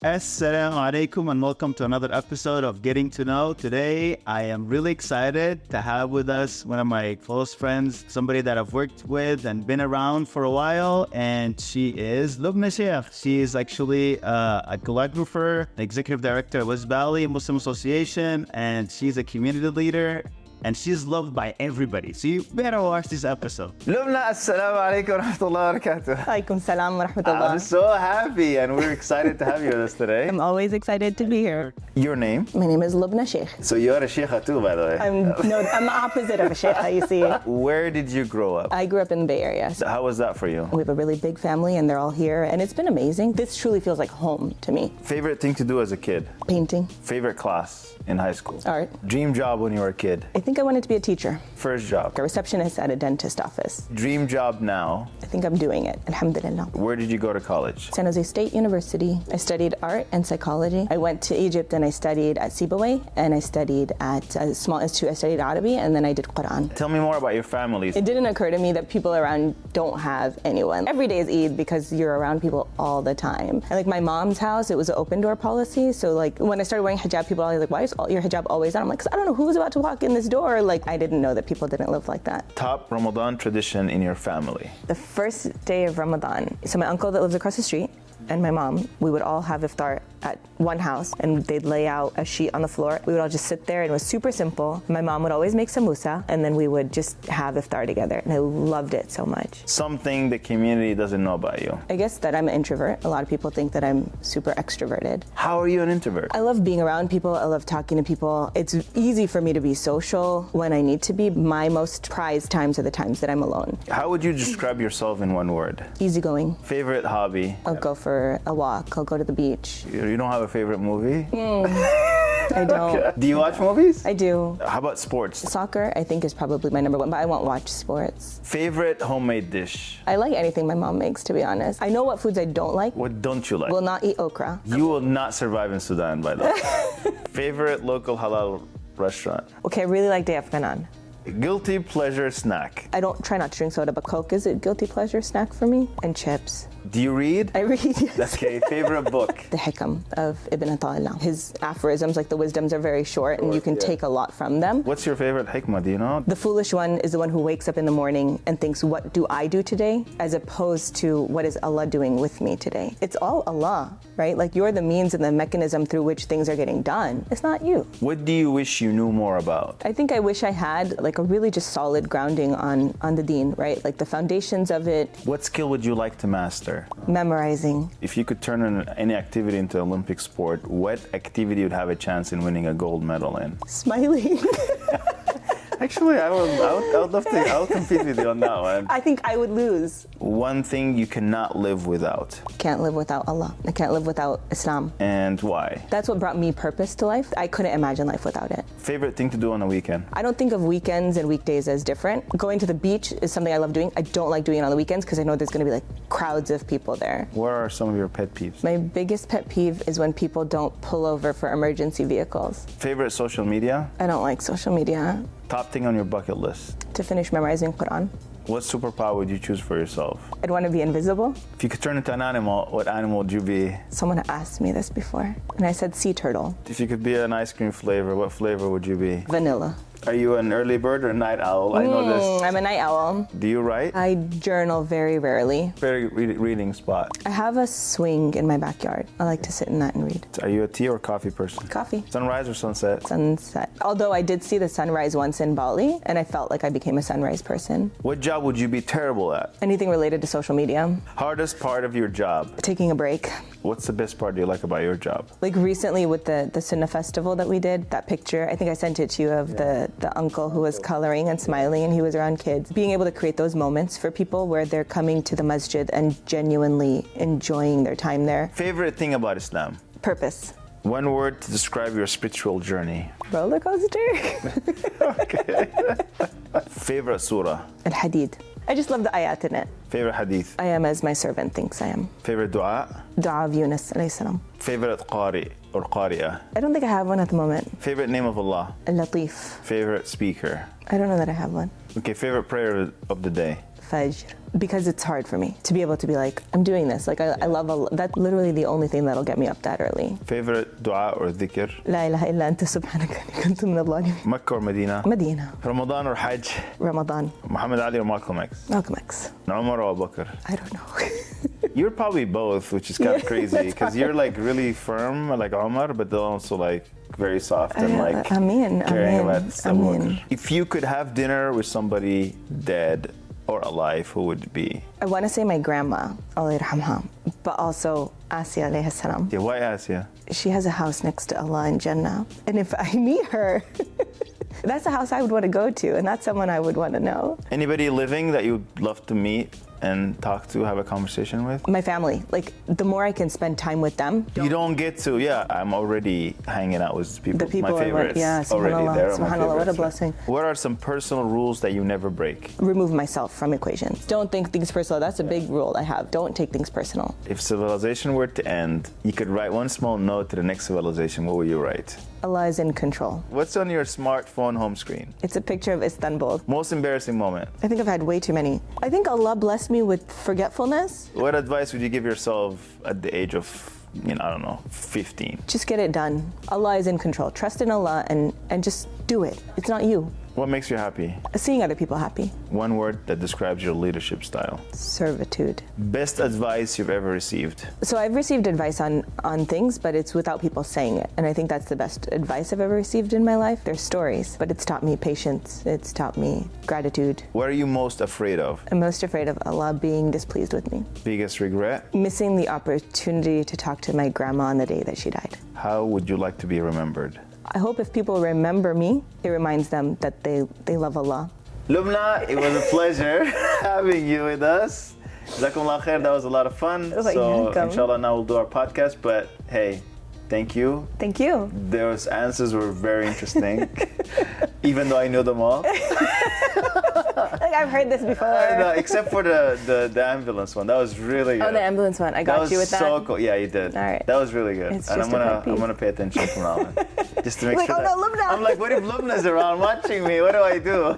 Assalamu alaikum and welcome to another episode of Getting to Know. Today, I am really excited to have with us one of my close friends, somebody that I've worked with and been around for a while, and she is Lubna Shaikh. She is actually a calligrapher, the executive director of West Valley Muslim Association, and she's a community leader. And she's loved by everybody. So you better watch this episode. Lubna, assalamu alaikum wa rahmatullahi wa barakatuh. Alaikum salam wa rahmatullah. I'm so happy and we're excited to have you with us today. I'm always excited to be here. Your name? My name is Lubna Shaikh. So you're a sheikha too, by the way. I'm the opposite of a sheikha, you see. Where did you grow up? I grew up in the Bay Area. So How was that for you? we have a really big family and they're all here and it's been amazing. This truly feels like home to me. Favorite thing to do as a kid? Painting, Favorite class in high school? art. Dream job when you were a kid? I think I wanted to be a teacher, First job? a receptionist at a dentist office. Dream job now? I think I'm doing it, alhamdulillah. Where did you go to college? San Jose State University. I studied art and psychology. I went to Egypt and I studied at Sibawayh and I studied at a small institute. I studied Arabic and then I did Quran. Tell me more about your families. It didn't occur to me that people around don't have anyone. Every day is Eid because you're around people all the time. And like my mom's house, it was an open door policy. So like when I started wearing hijab, people are like, why is your hijab always on? I'm like, 'cause I don't know who's about to walk in this door. Like I didn't know that people didn't live like that. Top Ramadan tradition in your family? The first day of Ramadan, so my uncle that lives across the street and my mom, we would all have iftar at one house and they'd lay out a sheet on the floor. We would all just sit there and it was super simple. My mom would always make samosa and then we would just have iftar together and I loved it so much. Something the community doesn't know about you? I guess that I'm an introvert. A lot of people think that I'm super extroverted. How are you an introvert? I love being around people. I love talking to people. It's easy for me to be social when I need to be. My most prized times are the times that I'm alone. How would you describe yourself in one word? Easygoing. Favorite hobby? I'll go for a walk. I'll go to the beach. You don't have a favorite movie? I don't. Do you watch movies? I do. How about sports? Soccer, I think, is probably my number one, but I won't watch sports. Favorite homemade dish? I like anything my mom makes, to be honest. I know what foods I don't like. What don't you like? Will not eat okra. You will not survive in Sudan, by the way. Favorite local halal restaurant? Okay, I really like Day Afghanan. Guilty pleasure snack? I don't try not to drink soda, but Coke is a guilty pleasure snack for me. And chips. Do you read? I read, yes. Okay, favorite book? The Hikam of Ibn Ata'illah. His aphorisms, like the wisdoms, are very short and you can take a lot from them. What's your favorite hikmah, do you know? The foolish one is the one who wakes up in the morning and thinks, what do I do today? As opposed to, what is Allah doing with me today? It's all Allah, right? Like you're the means and the mechanism through which things are getting done. It's not you. What do you wish you knew more about? I think I wish I had like a really just solid grounding on the deen, right? Like the foundations of it. What skill would you like to master? Memorizing. If you could turn any activity into an Olympic sport, what activity would have a chance in winning a gold medal in? Smiling. Actually, I would love to. I'll compete with you on that one. I think I would lose. One thing you cannot live without. Can't live without Allah. I can't live without Islam. And why? That's what brought me purpose to life. I couldn't imagine life without it. Favorite thing to do on a weekend? I don't think of weekends and weekdays as different. Going to the beach is something I love doing. I don't like doing it on the weekends because I know there's going to be like crowds of people there. What are some of your pet peeves? My biggest pet peeve is when people don't pull over for emergency vehicles. Favorite social media? I don't like social media. Top thing on your bucket list? To finish memorizing Quran. What superpower would you choose for yourself? I'd want to be invisible. If you could turn into an animal, what animal would you be? Someone asked me this before, and I said sea turtle. If you could be an ice cream flavor, what flavor would you be? Vanilla. Are you an early bird or a night owl? I know this. I'm a night owl. Do you write? I journal very rarely. Very reading spot. I have a swing in my backyard. I like to sit in that and read. Are you a tea or coffee person? Coffee. Sunrise or sunset? Sunset. Although I did see the sunrise once in Bali, and I felt like I became a sunrise person. What job would you be terrible at? Anything related to social media. Hardest part of your job? Taking a break. What's the best part you like about your job? Like recently with the Sunnah festival that we did, that picture, I think I sent it to you of the uncle who was coloring and smiling and he was around kids. Being able to create those moments for people where they're coming to the masjid and genuinely enjoying their time there. Favorite thing about Islam? Purpose. One word to describe your spiritual journey. Roller coaster. Okay. Favorite surah? Al-Hadid. I just love the ayat in it. Favorite hadith? I am as my servant thinks I am. Favorite dua? Dua of Yunus alayhi salam. Favorite qari or qari'ah? I don't think I have one at the moment. Favorite name of Allah? Al-Latif. Favorite speaker? I don't know that I have one. Okay, favorite prayer of the day? Fajr. Because it's hard for me to be able to be like, I'm doing this. Like, I love Allah. That's literally the only thing that'll get me up that early. Favorite dua or dhikr? La ilaha illa anta subhanaka inni kuntu minadh dhalimin. Mecca or Medina? Medina. Ramadan or Hajj? Ramadan. Muhammad Ali or Malcolm X? Malcolm X. Umar or Abu Bakr? I don't know. You're probably both, which is kind of crazy because you're like really firm, like Omar, but they're also like very soft and like caring about Abu Bakr. If you could have dinner with somebody dead or alive, who would it be? I want to say my grandma, Allah yarhamha, but also Asya alayhi salam. Yeah, why Asya? She has a house next to Allah in Jannah. And if I meet her, that's a house I would want to go to, and that's someone I would want to know. Anybody living that you'd love to meet and talk to, have a conversation with? My family. Like, the more I can spend time with them. You don't get to, I'm already hanging out with people. The people my favorites. subhanAllah, already there. subhanAllah, what a blessing. What are some personal rules that you never break? Remove myself from equations. Don't think things personal. That's a big rule I have. Don't take things personal. If civilization were to end, you could write one small note to the next civilization, what would you write? Allah is in control. What's on your smartphone home screen? It's a picture of Istanbul. Most embarrassing moment? I think I've had way too many. I think Allah blessed me with forgetfulness. What advice would you give yourself at the age of, 15? Just get it done. Allah is in control. Trust in Allah and just do it. It's not you. What makes you happy? Seeing other people happy. One word that describes your leadership style. Servitude. Best advice you've ever received? So I've received advice on things, but it's without people saying it. And I think that's the best advice I've ever received in my life. They're stories, but it's taught me patience. It's taught me gratitude. What are you most afraid of? I'm most afraid of Allah being displeased with me. Biggest regret? Missing the opportunity to talk to my grandma on the day that she died. How would you like to be remembered? I hope if people remember me, it reminds them that they love Allah. Lubna, it was a pleasure having you with us. Jazakumullah khair, that was a lot of fun. So inshallah now we'll do our podcast, but hey, thank you. Thank you. Those answers were very interesting, even though I knew them all. Like, I've heard this before. No, except for the ambulance one. That was really good. Oh, the ambulance one. I got you with that. That was so cool. Yeah, you did. All right. That was really good. It's And just I'm gonna pay attention from now on. Just to make like, sure oh no, Lubna. I'm like, what if Lubna's around watching me? What do I do?